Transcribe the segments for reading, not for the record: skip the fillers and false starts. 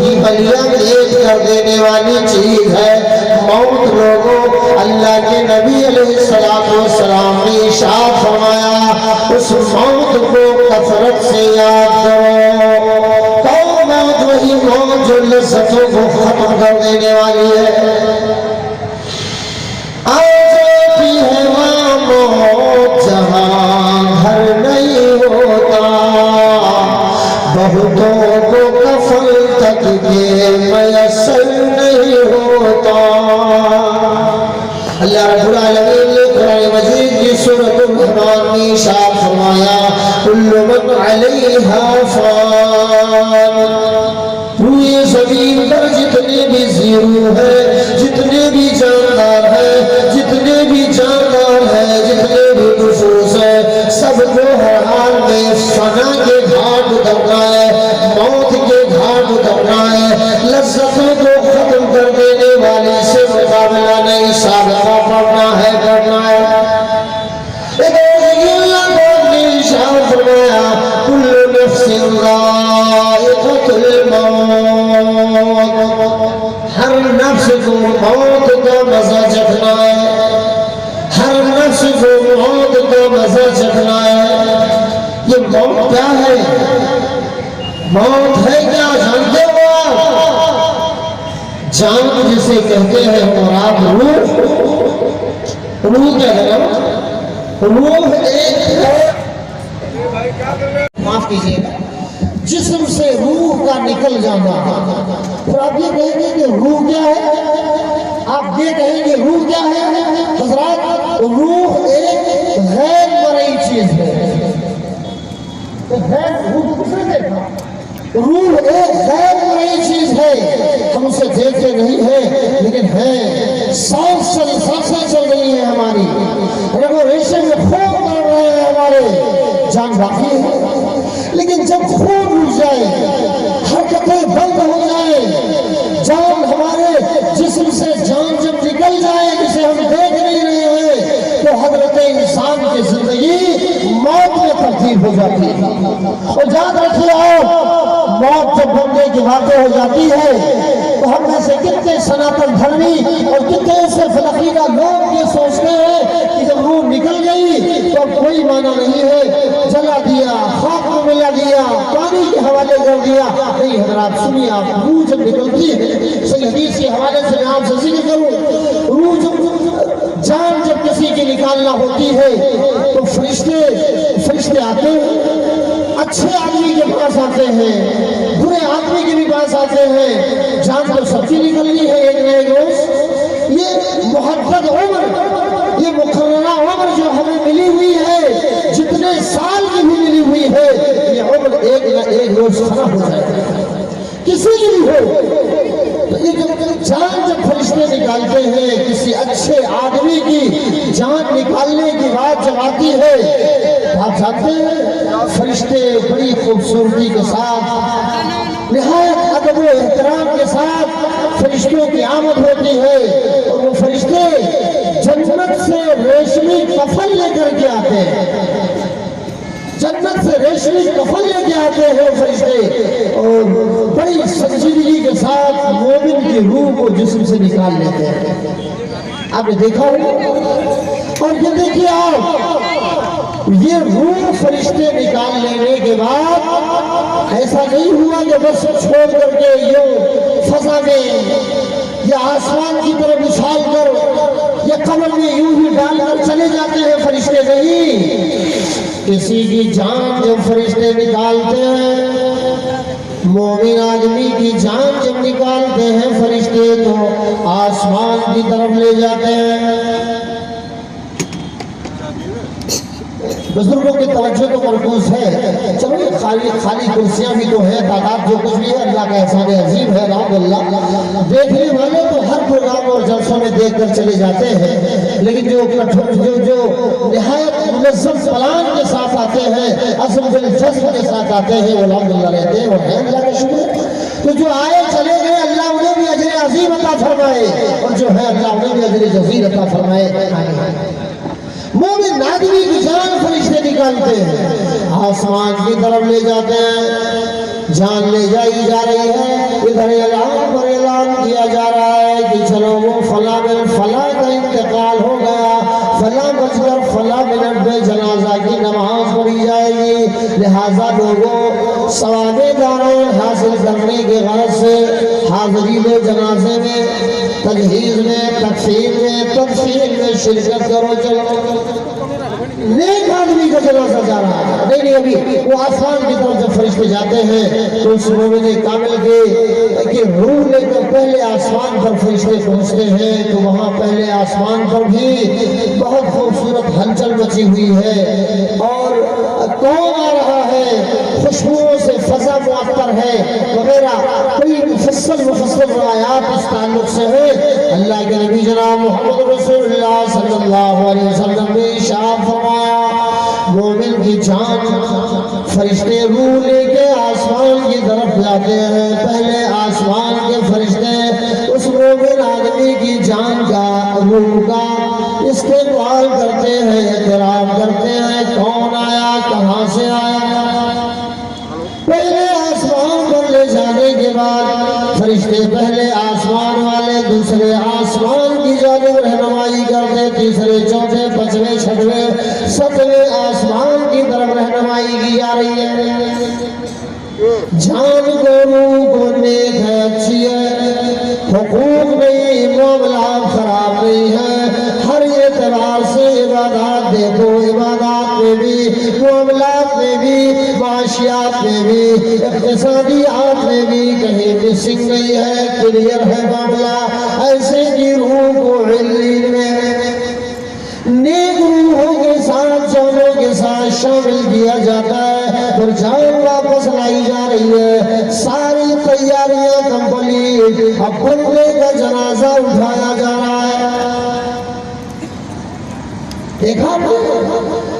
کی بلیاں ایک کر دینے والی چیز ہے موت لوگوں۔ اللہ کے نبی علیہ السلام نے ارشاد فرمایا اس موت کو کثرت سے یاد کرو۔ تو موت وہی موت جو لذتوں کو ختم کر دینے والی ہے۔ آجاتی ہے وہاں موت جہاں گھر نہیں ہوتا، بہتوں کو کفن تک کے میسر نہیں ہوتا۔ اللہ رب العالمین نے قرآن مجید کی سورۃ الرحمن میں ارشاد فرمایا کل من علیہا فان، پوری زمین پر جتنے بھی زیرو ہے، جتنے بھی جاندار ہے، جتنے بھی جاندار ہے، جتنے بھی نفوس ہے، سب کو ہر حال میں فنا کے گھاٹ اترنا ہے، موت کے گھاٹ اترنا ہے۔ لذتوں کو ختم کر دینے والی سے مقابلہ نہیں، سابقہ پڑھنا ہے، کرنا ہے۔ اللہ نے ارشاد فرمایا کل نفس ذائقۃ الموت، ہر نفس کو موت کا مزہ چکھنا ہے، ہر نفس کو موت کا مزہ چکھنا ہے۔ یہ موت کیا ہے؟ موت ہے کیا جانتے ہو آپ؟ جان جسے کہتے ہیں مراد روح، روح کیا ہے نا؟ روح ایک معاف کیجیے گا جسم سے روح کا نکل جانا۔ پھر آپ یہ کہیں گے کہ روح کیا ہے؟ آپ یہ کہیں گے روح کیا ہے؟ حضرات روح ایک غیر مرئی چیز ہے۔ روح ایک غیر مرئی چیز ہے، ہم اسے دیکھتے نہیں ہیں لیکن ہے، سانس چل رہی ہے ہماری، رگو ریشے میں خون کر رہے ہیں ہمارے، جان باقی ہے۔ لیکن جب خون رک جائے، حرکتیں بند ہو جائیں، جان ہمارے جسم سے جان جب نکل جائے جسے ہم دیکھ نہیں رہے ہیں، تو حضرت انسان کی زندگی موت میں تبدیل ہو جاتی ہے۔ اور یاد رکھیے آپ، موت جب بندے کی واقع ہو جاتی ہے تو ہم میں سے کتنے سناتن دھرمی اور کتنے سے فلقیدہ لوگ یہ سوچتے ہیں کہ جب روح نکل گئی تو اب کوئی معنی نہیں ہے، جلا دیا، خاک میں ملا دیا، پانی کے حوالے کر دیا۔ نہیں حضرات سنیے آپ، روح جب نکلتی ہے، صحیح حدیث کے حوالے سے میں آپ سے ذکر کروں، روح جان جب کسی کی نکالنا ہوتی ہے تو فرشتے آتے ہیں، اچھے آدمی کے پاس آتے ہیں، برے آدمی کے بھی پاس آتے ہیں، جان تو سب کی نکلنی ہے ایک نہ ایک روز۔ یہ محدد عمر، یہ مقررہ عمر جو ہمیں ملی ہوئی ہے، جتنے سال کی بھی ملی ہوئی ہے، یہ عمر ایک نہ ایک روز ختم ہو جائے گا، کسی کی بھی ہو۔ جان جب فرشتے نکالتے ہیں، کسی اچھے آدمی کی جان نکالنے کی بات جب آتی ہے، آپ جانتے ہیں فرشتے بڑی خوبصورتی کے ساتھ، نہایت ادب و احترام کے ساتھ فرشتوں کی آمد ہوتی ہے، اور وہ فرشتے جنت سے ریشمی کفن لے کر کے آتے ہیں، جنت سے ریشمی کفن لے کے آتے ہیں فرشتے، اور بڑی سنجیدگی کے ساتھ مومن کی روح کو جسم سے نکال لیتے ہیں۔ آپ نے دیکھا ہو، اور یہ دیکھیے آپ، یہ روح فرشتے نکال لینے کے بعد ایسا نہیں ہوا کہ بس چھوڑ کر کے یہ فضا میں یا آسمان کی طرف اچھال کر یا قبر میں یوں ہی ڈال کر چلے جاتے ہیں فرشتے، نہیں۔ کسی کی جان جب فرشتے نکالتے ہیں، مومن آدمی کی جان جب نکالتے ہیں فرشتے تو آسمان کی طرف لے جاتے ہیں۔ بزرگوں کی توجہ تو مرکوز ہے، چلو یہ خالی کرسیاں بھی تو ہیں، تعداد جو کچھ بھی ہے اللہ کا احسان عظیم ہے، الحمدللہ۔ دیکھنے والے تو ہر پروگرام اور جلسوں میں دیکھ کر چلے جاتے ہیں، لیکن جو نہایت منظم پلان کے ساتھ آتے ہیں، عزم بالجزم کے ساتھ آتے ہیں، وہ الحمدللہ رہتے ہیں، وہ ہے اللہ کا شکر۔ تو جو آئے چلے گئے اللہ انہیں بھی اجر عظیم عطا فرمائے، اور جو ہے اللہ انہیں بھی اجر جزیل عطا فرمائے۔ مومن آدمی کی جان فرشتے نکالتے ہیں، آسمان کی طرف لے جاتے ہیں، جان لے جائی جا رہی ہے، ادھر اعلان پر اعلان کیا جا رہا ہے کہ چلو وہ فلاں بن فلاں کا انتقال ہو گیا، فلاں بج کر فلاں منٹ میں جنازہ کی نماز پڑھی جائے گی، لہذا لوگوں ثواب داران حاصل کرنے کے غرض سے حاضرین جنازے میں، تجہیز میں، تکفین میں، تدفین میں شرکت کرو۔ چلو نیک آدمی کا جنازہ جا رہا ہے، نہیں ابھی وہ آسمان کی طرف جب فرشتے جاتے ہیں تو اس مومن کامل کے روح لے کر پہلے آسمان پر فرشتے پہنچتے ہیں، تو وہاں پہلے آسمان پر بھی بہت خوبصورت ہلچل مچی ہوئی ہے، اور کون آ رہا ہے، خوشبوؤں سے فضا معطر ہے وغیرہ، کوئی مفصل روایات اس تعلق سے ہے۔ اللہ کے نبی جناب محمد رسول اللہ صلی اللہ علیہ وسلم نے ارشاد فرمایا، مومن کی جان فرشتے روح لے کے آسمان کی طرف جاتے ہیں، پہلے آسمان کے فرشتے اس مومن آدمی کی جان کا، روح کا استقبال کرتے ہیں، احترام کرتے ہیں، کون آیا، کہاں سے آیا۔ پہلے آسمان پر لے جانے کے بعد فرشتے پہلے آسمان والے دوسرے آسمان کی جانب رہنمائی کرتے، تیسرے، چوتھے، پانچویں، چھٹویں، ساتویں آسمان کی طرف رہنمائی کی جا رہی ہے۔ جان کو، روح کو نیک ہے، اچھی ہے، حقوق نہیں، معاملات خراب نہیں ہے، ہر اعتبار سے عبادات دیکھو، عبادات میں بھی، معاملات میں بھی، معاشیات میں بھی، اقتصادیات میں بھی کہیں مسنگ نہیں ہے، کلیئر ہے معاملہ۔ ایسے کی روح کو علین میں نیک روحوں کے ساتھ، جانوں کے ساتھ شامل کیا جاتا ہے، اور جان واپس لائی جا رہی ہے، ساری تیاریاں کمپلیٹ، اب بندے کا جنازہ اٹھایا جا رہا ہے۔ دیکھا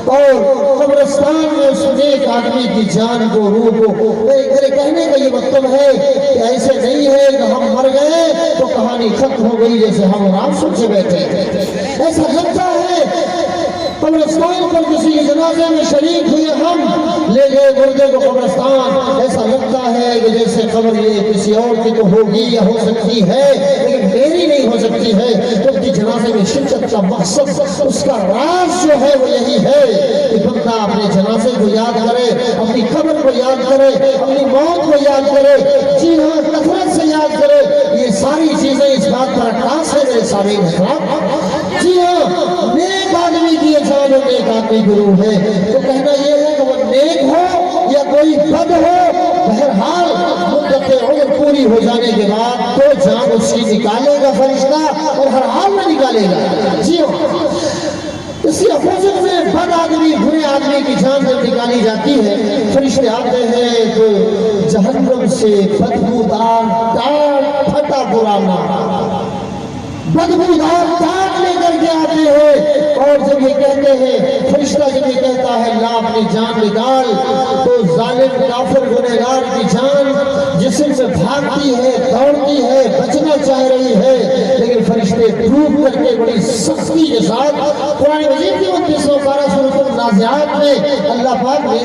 اور قبرستان میں اس نیک آدمی کی جان کو، روح کو، میرے کہنے کا یہ مطلب ہے کہ ایسے نہیں ہے کہ ہم مر گئے تو کہانی ختم ہو گئی جیسے ہم آرام سوچے بیٹھے، ایسا لگتا ہے قبرستان پر کسی کے جنازے میں شریک ہوئے، ہم لے گئے مردے کو قبرستان، ایسا لگتا ہے کہ جیسے قبر یہ کسی اور کی تو ہوگی یا ہو سکتی ہے لیکن میری نہیں ہو سکتی ہے، کیونکہ جنازے میں شرکت کا مقصد، اس کا راز جو ہے وہ یہی ہے کہ بندہ اپنے جنازے کو یاد کرے، اپنی قبر کو یاد کرے، اپنی موت کو یاد کرے، جی ہاں کثرت سے یاد کرے۔ یہ ساری چیزیں اس بات پر اٹاس ہے میرے سامعین حضرات، جی ہاں نیک آدمی کی جان اور نیک آدمی کی روح ہے، تو کہنا یہ ہے کہ وہ نیک ہو یا کوئی بد ہو، بہرحال مدت عمر پوری ہو جانے کے بعد تو جان اس کی نکالے گا فرشتہ، اور ہر حال میں نکالے گا۔ جی ہاں اسی اپوزٹ میں بد آدمی، برے آدمی کی جان جب نکالی جاتی ہے، فرشتے آتے ہیں تو جہنم سے بدبودار ٹاٹ پھٹا پرانا بدبودار ٹاٹ لے کر کے آتے ہیں، اور جب یہ کہتے ہیں، فرشتہ جب یہ کہتا ہے لا اپنی جان نکال، تو ظالم کافر گنہگار کی جان جسم سے بھاگتی ہے، دوڑتی ہے، بچنا چاہ رہی ہے، لیکن فرشتے ڈوب کر کے بڑی سختی کے ساتھ قرآن مجید کی 29 پارہ سورۃ النازعات میں اللہ پاک نے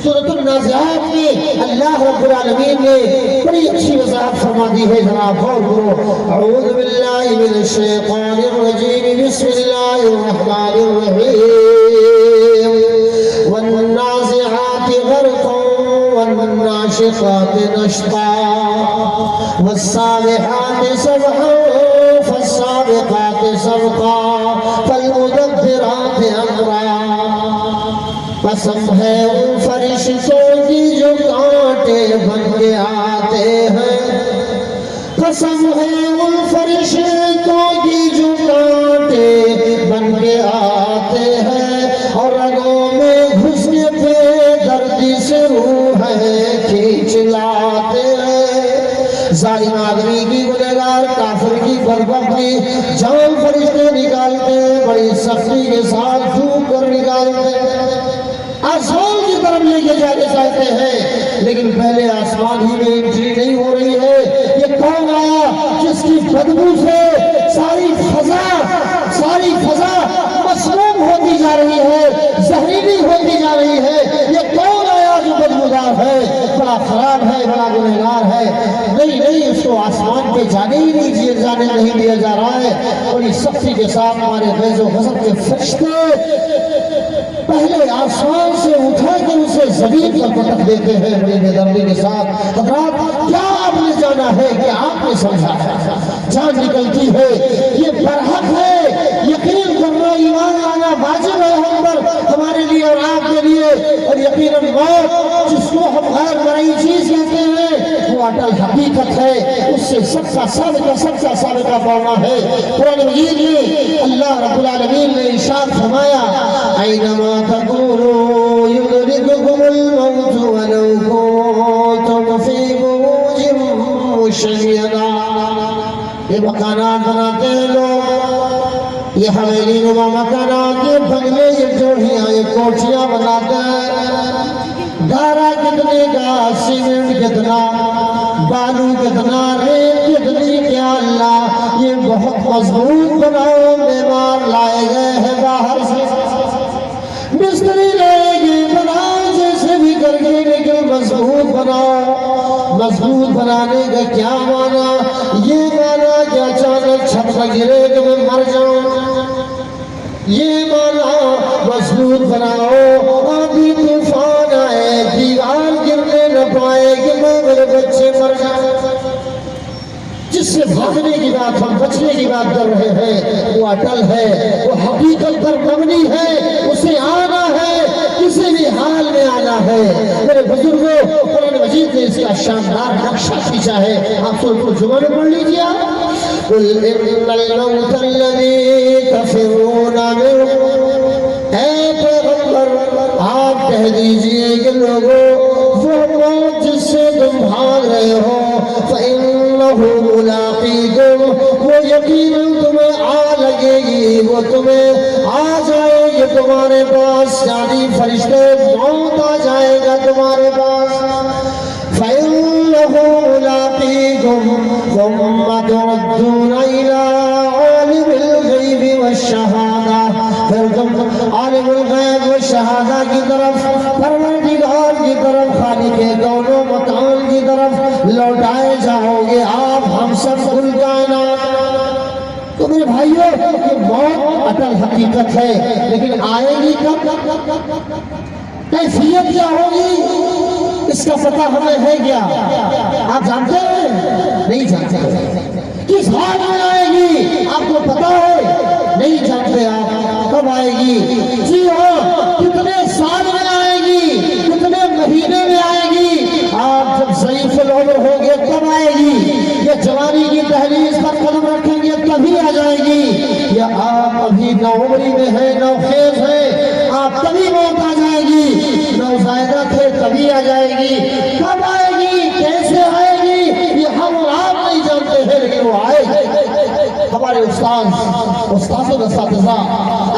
سورۃ النازعات میں اللہ رب العالمین نے بڑی اچھی وضاحت فرما دی ہے، جناب غور کرو۔ اعوذ باللہ من الشیطان الرجیم، بسم اللہ الرحمن الرحیم، والنازعات غرقا والناشطات نشطا والسابحات سبحا فالسابقات سبقا فالمدبرات امرا۔ قسم ہے ان فرشتوں کی جو کانٹے بن کے آتے ہیں، قسم ہے ان فرشتوں کی جو کانٹے بن کے آتے ہیں، اور رگوں میں گھس کے بے دردی سے روح کھینچ لاتے ہیں۔ ظالم آدمی کی، گنہگار کافر کی، بدبخت کی جان فرشتے نکالتے ہیں، بڑی سختی کے ساتھ ڈوب کر نکالتے ہیں، آسمان کی طرف لے کے جانے چاہتے ہیں، لیکن پہلے آسمان ہی میں انٹری نہیں ہو رہی ہے۔ یہ کون آیا جس کی بدبو سے ساری فضا مسموم ہوتی جا رہی ہے، زہریلی ہوتی جا رہی ہے؟ یہ کون آیا جو بدبودار ہے؟ بڑا بڑا خراب ہے، بڑا گنہگار ہے، نہیں اس کو آسمان پہ جانے نہیں دیا جا رہا ہے۔ بڑی سختی کے ساتھ ہمارے غیظ و غضب کے فرشتے پہلے آسمان سے اٹھا کے اسے زمین پر پٹک دیتے ہیں بڑی بےدردی کے ساتھ۔ حضرات کیا آپ نے جانا ہے کہ آپ نے سمجھا ہے؟ جان نکلتی ہے، یہ برحق ہے، یقین کرنا ایمان لانا واجب ہے ہم پر، ہمارے لیے اور آپ کے لیے، اور یقیناً موت جس کو ہم غیر مرئی چیز کہتے ہیں وہ اٹل حقیقت ہے، اس سے سب کا سابقہ پڑنا ہے۔ قرآن مجید میں اللہ رب العالمین نے ارشاد فرمایا اینما تکونوا یدرککم الموت ولو کنتم فی بروج مشیدہ۔ یہ مکانات بناتے ہیں لوگ، یہ حویلی نما مکانات، یہ بنگلے، یہ جوڑیاں، یہ کوٹھیاں بناتے ہیں، گارا کتنے کا، سیمنٹ کتنا، بالو کتنا، ریت کتنی، کیا اللہ یہ بہت مضبوط بناؤ، بیمار لائے گئے ہیں باہر سے، مستری لائے گئے، بناؤ جیسے بھی کر کے لیکن مضبوط بناؤ۔ مضبوط بنانے کا کیا معنی؟ یہ معنی کہ اچانک چھت نہ گرے کہ میں مر جاؤں، یہ معنی مضبوط بناؤ آندھی طوفان آئے دیوار گرنے نہ پائے کہ میں میرے بچے مر جائیں۔ جس سے بھاگنے کی بات، ہم بچنے کی بات کر رہے ہیں، وہ اٹل ہے، وہ حقیقت پر مبنی ہے، اسے آنا ہے، کسی بھی حال میں آنا ہے۔ میرے بزرگوں قرآن مجید نے اس کا شاندار نقشہ کھینچا ہے، آپ سورۃ الجمعہ میں پڑھ لیجیے۔ قل ان الموت الذی تفرون منہ، اے پیغمبر آپ کہہ دیجئے کہ لوگوں وہ موت جس سے تم بھاگ رہے ہو فإنہ ملاقیکم، وہ یقیناً تمہیں آ لگے گی، وہ تمہیں آ جائے گی تمہارے پاس، یعنی فرشتے موت آ جائے گا تمہارے پاس۔ فإنہ ملاقیکم ثم تردون إلی عالم الغیب والشہادہ، پھر تم عالم الغیب والشہادہ کی طرف، پروردگار کی طرف، خالق کون و مکان کی طرف لوٹائے جاؤ گے آپ، ہم سب کل کائنات۔ تو میرے بھائیوں یہ موت اٹل حقیقت ہے، لیکن آئے گی کب، کیفیت کیا ہوگی، اس کا پتہ ہمیں ہے کیا؟ آپ جانتے ہیں؟ نہیں جانتے۔ کس حال میں آئے گی آپ کو پتہ ہے؟ نہیں جانتے آپ۔ کب آئے گی؟ جی ہاں، کتنے سال میں آئے گی، کتنے مہینے میں آئے گی؟ آپ جب ضعیف العمر ہوں گے تب آئے گی، یا جوانی کی دہلیز پر قدم رکھیں گے تبھی آ جائے گی، یا آپ ابھی نوعمری میں ہیں، نوخیز ہیں، آپ تبھی موت آ جائے گی، نوزائیدہ تھے تبھی آ جائے گی۔ کب آئے گی، کیسے آئے گی، یہ ہم اور آپ نہیں جانتے ہیں، لیکن وہ آئے گی۔ ہمارے استاد اساتذہ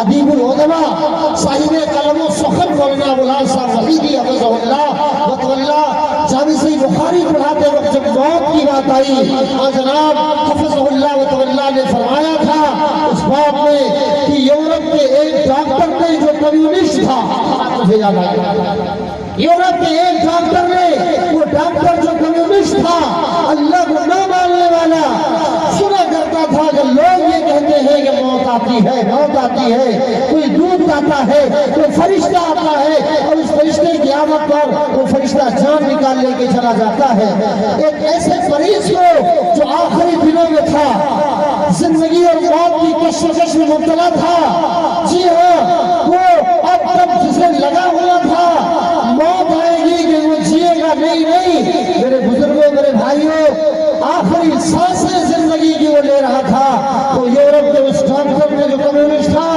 ادیب العلماء صاحب قلم و سخن مولانا مولانا صاحب وحیدی حفظہ اللہ وتولہ جامع صحیح بخاری پڑھاتے وقت جب موت کی بات آئی، جناب حفظہ اللہ وتولہ نے فرمایا تھا اس بات میں کہ یورپ کے ایک ڈاکٹر نے جو کمیونسٹ تھا، مجھے یاد آیا، یورپ کے ایک ڈاکٹر نے، وہ ڈاکٹر جو کمیونسٹ تھا، اللہ کو نہ ماننے والا، سنا کرتا تھا کہ لوگ یہ کہتے ہیں کہ موت آتی ہے، موت آتی ہے، کوئی دودھ آتا ہے، کوئی فرشتہ آتا ہے، اور اس فرشتے کی آمد پر وہ فرشتہ جان نکال لے کے چلا جاتا ہے۔ ایک ایسے مریض کو جو آخری دنوں میں تھا، زندگی اور موت کی کشمکش میں مبتلا تھا، جی ہاں وہ اب تک جسے لگا ہوا تھا موت آئے گی کہ وہ جیے گا، نہیں میرے بزرگوں، میرے بھائیوں، آخری سانسیں زندگی کی وہ لے رہا تھا، تو یورپ کے اس ڈاکٹر نے جو کمیونسٹ تھا،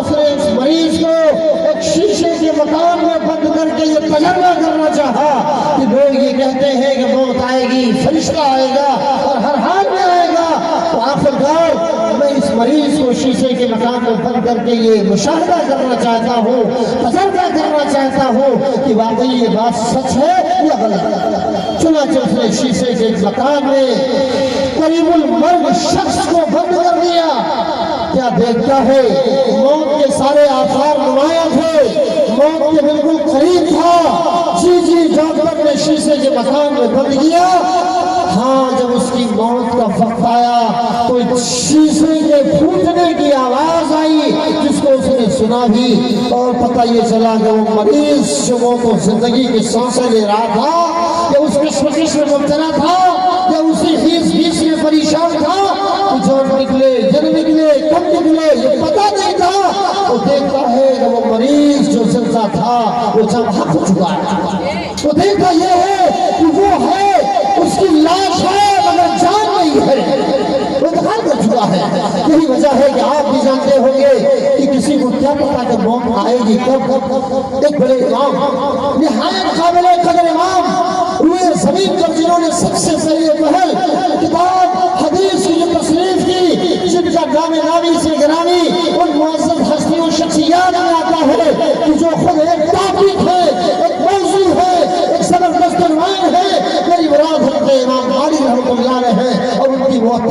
اس نے اس مریض کو ایک شیشے کے مکان میں بند کر کے یہ تجربہ کرنا چاہا کہ لوگ یہ کہتے ہیں کہ موت آئے گی، فرشتہ آئے گا اور ہر حال میں آئے گا، تو آخرکار میں اس مریض کو شیشے کے مکان میں بند کر کے یہ مشاہدہ کرنا چاہتا ہوں، تجربہ کرنا چاہتا ہوں کہ واقعی یہ بات سچ ہے یا غلط ہے۔ چنانچہ اس نے شیشے کے مکان میں قریب المرگ شخص کو بند کر دیا۔ کیا دیکھتا ہے؟ موت کے سارے آثار نمایاں تھے، موت کے بالکل قریب تھا، جی ڈاکٹر نے شیشے کے مکان میں بند کیا۔ ہاں جب اس کی موت کا وقت آیا تو شیشے کے پھوٹنے کی آواز آئی جس کو اس نے سنا بھی، اور پتہ یہ چلا کہ وہ مریض جو موت و زندگی کی سانسیں لے رہا تھا، یا اس کشمکش میں مبتلا تھا، یا اسی حیث میں پریشان تھا، تو جان نکلے جن نکلے کب نکلے یہ پتہ نہیں تھا۔ وہ دیکھتا ہے کہ وہ مریض جو زندہ تھا وہ جب حق ہو چکا ہے، وہ دیکھتا یہ ہے کہ وہ ہے، اس کی لاش ہے مگر جان نہیں ہے، وہ انتقال کر چکا ہے۔ یہی وجہ ہے کہ آپ بھی جانتے ہوں گے کہ کسی کو کیا پتا کہ موت آئے گی کب۔ ایک بڑے امام، نہایت قابل قدر امام روئے زمین پر، جنہوں نے سب سے پہلے پہل کتاب حدیث کی جو تصنیف کی، جن کا نام نامی سے گرامی ان معزز ہستیوں شخصیات میں آتا ہے کہ جو خود ایک ٹاپک ہے، ایک موضوع ہے، ایک زبردست عنوان ہے۔ میری مراد حضرت امام مالک رحمۃ اللہ علیہ ہے اور ان کی موت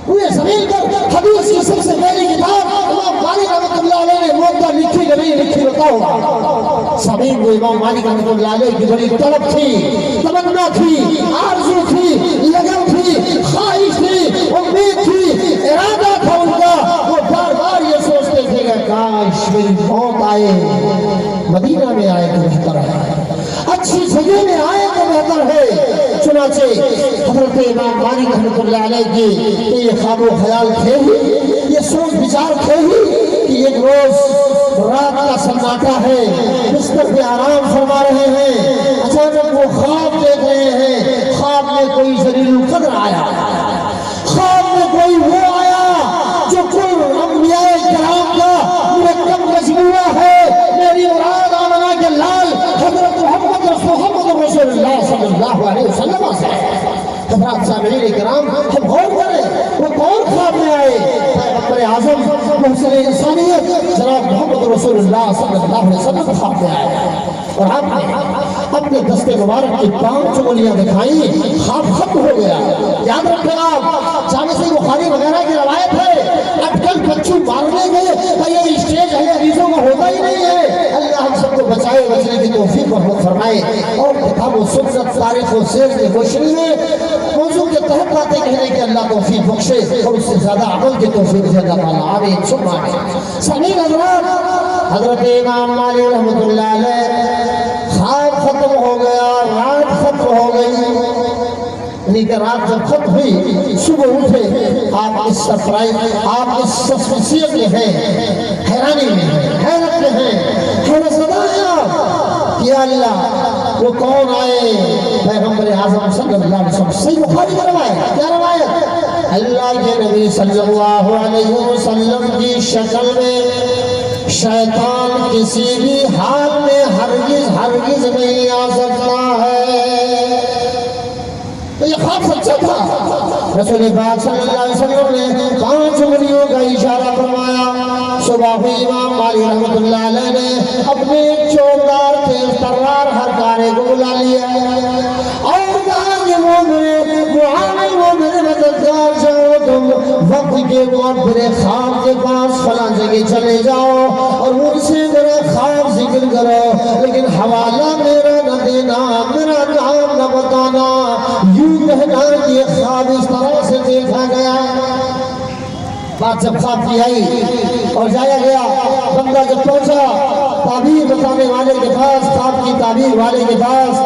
ہوئے زمین پر حدیث کی سب سے پہلی کتاب امام مالک رحمۃ اللہ علیہ نے موت کا لکھی کہ نہیں لکھی بتاؤ۔ زمین کو امام مالک رحمۃ اللہ علیہ کی بڑی طلب تھی، تمنا تھی، آرزو تھی، لگن تھی، خواہش تھی، امید تھی، ارادہ تھا ان کا۔ وہ بار بار یہ سوچتے تھے کہ کاش میری موت آئے مدینہ میں آئے تو بہتر ہے، اچھی جگہ میں آئے تو بہتر ہے۔ چنانچہ حضرت امام مالک رحمۃ اللہ علیہ کی کہ یہ خواب و خیال تھے ہی، یہ سوچ بچار تھے ہی کہ ایک روز رات کا سناٹا ہے، بستر پہ آرام فرما رہے ہیں، اچانک وہ خواب دیکھ رہے ہیں۔ خواب میں کوئی ذلیل القدر آیا، خواب میں کوئی وہ آیا جو کل انبیاء کرام کا مرکب مجموعہ ہے۔ میری مراد آمنہ کے لال حضرت محمد رسول اللہ صلی اللہ علیہ وسلم سے۔ حضرات سامعین کرام، ہم غور کریں وہ کون خواب میں آئے؟ پیغمبر اعظم محسن انسانیت جناب محمد رسول اللہ صلی اللہ علیہ وسلم خواب میں آئے، اور آپ نے اپنے دست مبارک کی 5 انگلیاں دکھائیں، خواب ختم ہو گیا۔ یاد رکھیں آپ، جامع صحیح بخاری وغیرہ کی روایت ہے، اٹکل بچوں مارنے گئے تو یہ اسٹیج ہے عزیزوں کا ہوتا ہی نہیں ہے۔ اللہ ہم سب کو بچائے، بچنے کی توفیق محمد فرمائے، اور کتاب و سنت تاریخ و سیر کی روشنی میں موضوع کے تحت باتیں کہنے کے اللہ توفیق بخشے، اور اس سے زیادہ عمل کی توفیق دے اللہ تعالیٰ، آمین ثم آمین۔ سامعین حضرات، حضرت امام مالک رحمۃ اللہ علیہ خواب ختم ہو گیا، رات ختم ہو گئی، یعنی کہ رات جب ختم ہوئی صبح اٹھے، آپ اس سرپرائز، آپ اس سسپنسیت میں ہیں، حیرانی میں ہیں، حیرت میں ہیں، حیرت زدہ ہیں آپ کہ اللہ وہ کون آئے؟ پیغمبر اعظم صلی اللہ علیہ وسلم، صحیح بخاری کا روایت، کیا روایت؟ اللہ کے نبی صلی اللہ علیہ وسلم کی شکل میں شیطان کسی بھی حال میں ہرگز نہیں آ سکتا ہے۔ تو یہ خواب سچا تھا۔ رسول پاک صلی اللہ علیہ وسلم نے 5 انگلیوں کا اشارہ فرمایا۔ صبح ہوئی، امام مالک رحمۃ اللہ علیہ نے اپنے چوبدار تیز ترار ہر کارے کو بلا لیا اور کہا کہ وہ میرے مددگار جاؤ، تم وقت کے بعد میرے خواب کے پاس فلاں جگہ چلے جاؤ اور ان سے میرا خواب ذکر کرو، لیکن حوالہ میرا نہ دینا، میرا نام نہ بتانا، یوں کہنا کہ یہ خواب اس طرح سے دیکھا گیا۔ بات جب خواب کی آئی اور جایا گیا، بندہ جب پہنچا تعبیر بتانے والے کے پاس، خواب کی تعبیر والے کے پاس،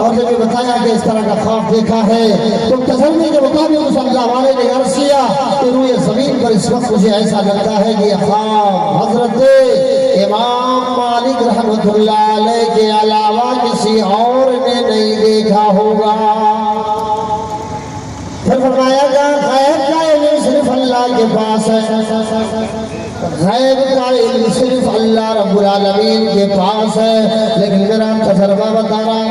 اور جب یہ بتایا کہ اس طرح کا خواب دیکھا ہے تو تجربے کے مطابق صلی اللہ علیہ نے عرض کیا کہ روئے زمین پر اس وقت مجھے ایسا لگتا ہے کہ یہ خواب حضرت امام مالک رحمۃ اللہ علیہ کے علاوہ کسی اور نے نہیں دیکھا ہوگا۔ پھر فرمایا گیا غیب کا علم صرف اللہ کے پاس ہے، غیب کا علم صرف اللہ رب العالمین کے پاس ہے، لیکن میرا تجربہ بتا رہا ہے،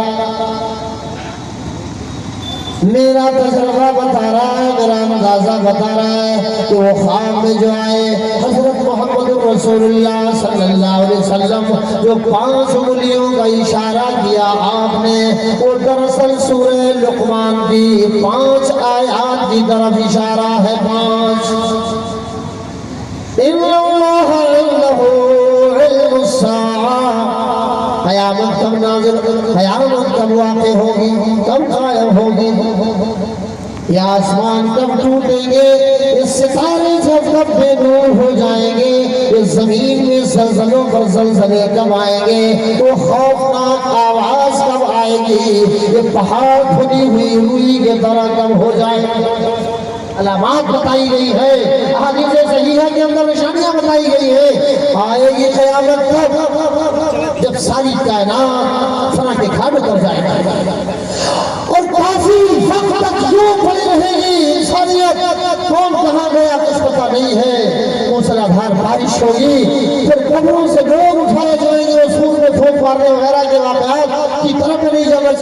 میرا تجربہ بتا رہا ہے، میرا اندازہ بتا رہا ہے کہ وہ خواب میں جو آئے حضرت محمد رسول اللہ صلی اللہ علیہ وسلم جو 5 انگلیوں کا اشارہ کیا آپ نے، وہ دراصل سورہ لقمان کی 5 آیات کی طرف اشارہ ہے۔ 5 ان اللہ عنده علم الساعة قیامت کب نازل، قیامت کب واقع ہوگی، کب قائم ہوگی، یہ آسمان کب ٹوٹیں گے، یہ ستارے جب کب بے نور ہو جائیں گے، یہ زمین میں زلزلوں پر زلزلے کب آئیں گے، وہ خوفناک آواز کب آئے گی، یہ پہاڑ کھدی ہوئی روئی کے طرح کب ہو جائیں گے۔ علامات بتائی گئی ہے، احادیث صحیحہ کے اندر نشانیاں بتائی گئی ہے، آئے گی قیامت تب جب ساری کائنات فنا کے کھانے پر جائے گا اور کافی وقت تک یوں پڑی رہے گی انسانیت، کون کہاں گیا کچھ پتہ نہیں ہے، موسلا دھار بارش ہوگی، پھر قبروں سے لوگ اٹھائے جائیں گے، سور میں پھونک مارنے وغیرہ کے واقعات کی طرف نہیں جانا